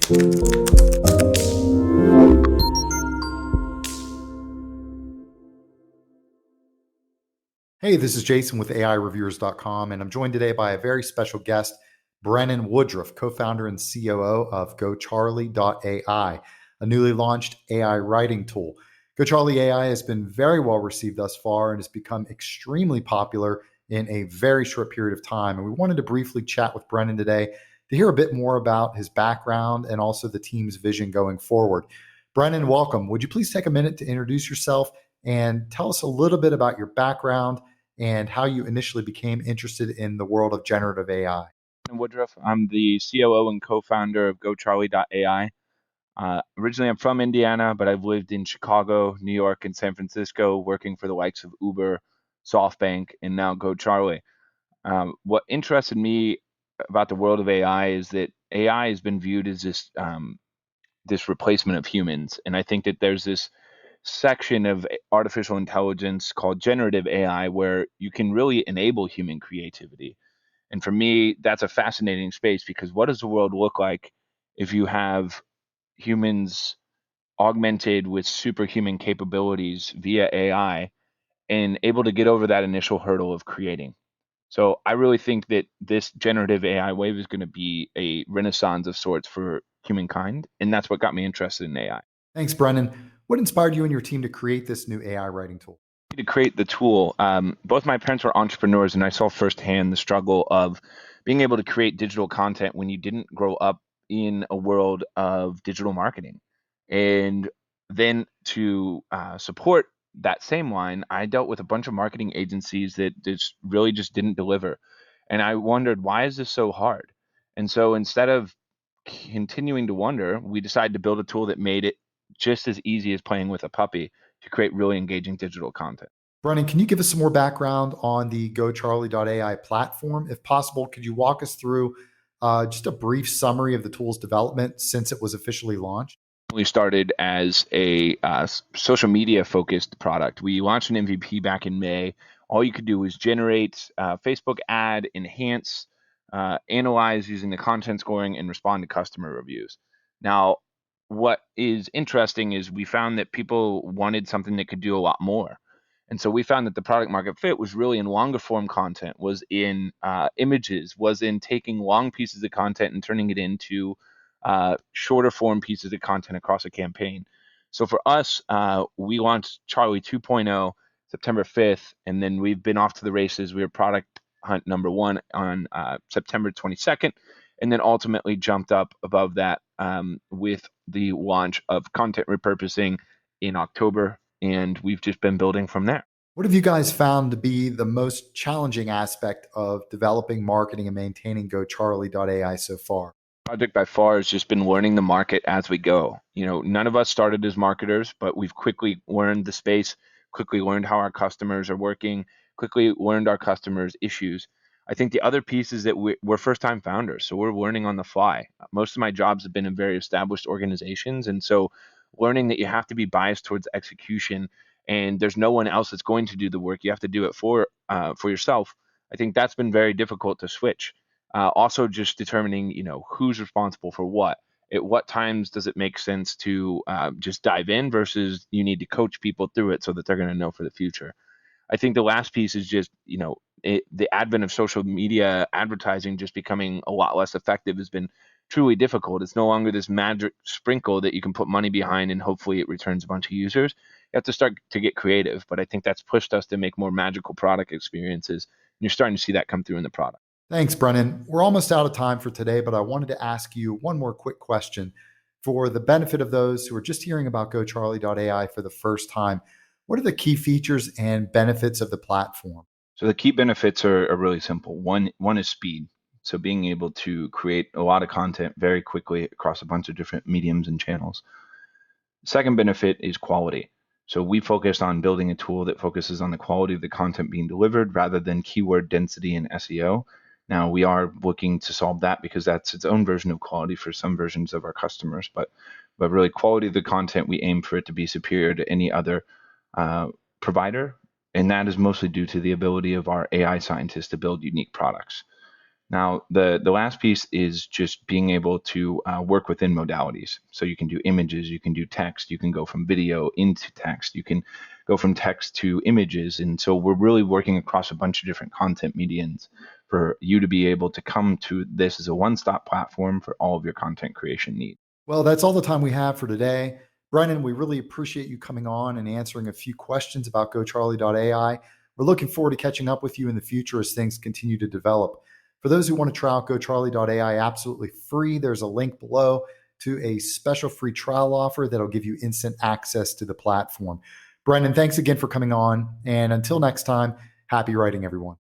Hey, this is Jason with AIReviewers.com, and I'm joined today by a very special guest, Brennan Woodruff, co-founder and COO of GoCharlie.ai, a newly launched AI writing tool. GoCharlie.ai has been very well received thus far and has become extremely popular in a very short period of time. And we wanted to briefly chat with Brennan today to hear a bit more about his background and also the team's vision going forward. Brennan, welcome. Would you please take a minute to introduce yourself and tell us a little bit about your background and how you initially became interested in the world of generative AI? Woodruff. I'm the COO and co-founder of GoCharlie.ai. Originally, I'm from Indiana, but I've lived in Chicago, New York, and San Francisco, working for the likes of Uber, SoftBank, and now GoCharlie. What interested me about the world of AI is that AI has been viewed as this replacement of humans, and I think that there's this section of artificial intelligence called generative AI where you can really enable human creativity. And for me, that's a fascinating space because what does the world look like if you have humans augmented with superhuman capabilities via AI and able to get over that initial hurdle of creating? So I really think that this generative AI wave is going to be a renaissance of sorts for humankind. And that's what got me interested in AI. Thanks, Brennan. What inspired you and your team to create this new AI writing tool? To create the tool, both my parents were entrepreneurs, and I saw firsthand the struggle of being able to create digital content when you didn't grow up in a world of digital marketing. And then to support that same line, I dealt with a bunch of marketing agencies that just didn't deliver. And I wondered, why is this so hard? And so instead of continuing to wonder, we decided to build a tool that made it just as easy as playing with a puppy to create really engaging digital content. Brennan, can you give us some more background on the GoCharlie.ai platform? If possible, could you walk us through just a brief summary of the tool's development since it was officially launched? We started as a social media focused product. We launched an MVP back in May. All you could do was generate Facebook ad, enhance, analyze using the content scoring, and respond to customer reviews. Now, what is interesting is we found that people wanted something that could do a lot more. And so we found that the product market fit was really in longer form content, was in images, was in taking long pieces of content and turning it into shorter form pieces of content across a campaign. So for us, we launched Charlie 2.0 September 5th, and then we've been off to the races. We were product hunt number one on September 22nd, and then ultimately jumped up above that with the launch of content repurposing in October, and we've just been building from there. What have you guys found to be the most challenging aspect of developing, marketing, and maintaining GoCharlie.ai so far? Project by far has just been learning the market as we go. None of us started as marketers, but we've quickly learned the space, quickly learned how our customers are working, quickly learned our customers' issues. I think the other piece is that we're first-time founders, so we're learning on the fly. Most of my jobs have been in very established organizations, and so learning that you have to be biased towards execution, and there's no one else that's going to do the work. You have to do it for yourself. I think that's been very difficult to switch. Also, just determining, who's responsible for what. At what times does it make sense to just dive in versus you need to coach people through it so that they're going to know for the future. I think the last piece is just, the advent of social media advertising just becoming a lot less effective has been truly difficult. It's no longer this magic sprinkle that you can put money behind and hopefully it returns a bunch of users. You have to start to get creative, but I think that's pushed us to make more magical product experiences. And you're starting to see that come through in the product. Thanks, Brennan. We're almost out of time for today, but I wanted to ask you one more quick question for the benefit of those who are just hearing about GoCharlie.ai for the first time. What are the key features and benefits of the platform? So the key benefits are really simple. One is speed. So being able to create a lot of content very quickly across a bunch of different mediums and channels. Second benefit is quality. So we focused on building a tool that focuses on the quality of the content being delivered rather than keyword density and SEO. Now we are looking to solve that because that's its own version of quality for some versions of our customers, but really quality of the content, we aim for it to be superior to any other provider, and that is mostly due to the ability of our AI scientists to build unique products. Now, the last piece is just being able to work within modalities. So you can do images, you can do text, you can go from video into text, you can go from text to images. And so we're really working across a bunch of different content mediums for you to be able to come to this as a one-stop platform for all of your content creation needs. Well, that's all the time we have for today. Brennan, we really appreciate you coming on and answering a few questions about GoCharlie.ai. We're looking forward to catching up with you in the future as things continue to develop. For those who want to try out GoCharlie.ai absolutely free, there's a link below to a special free trial offer that'll give you instant access to the platform. Brennan, thanks again for coming on. And until next time, happy writing, everyone.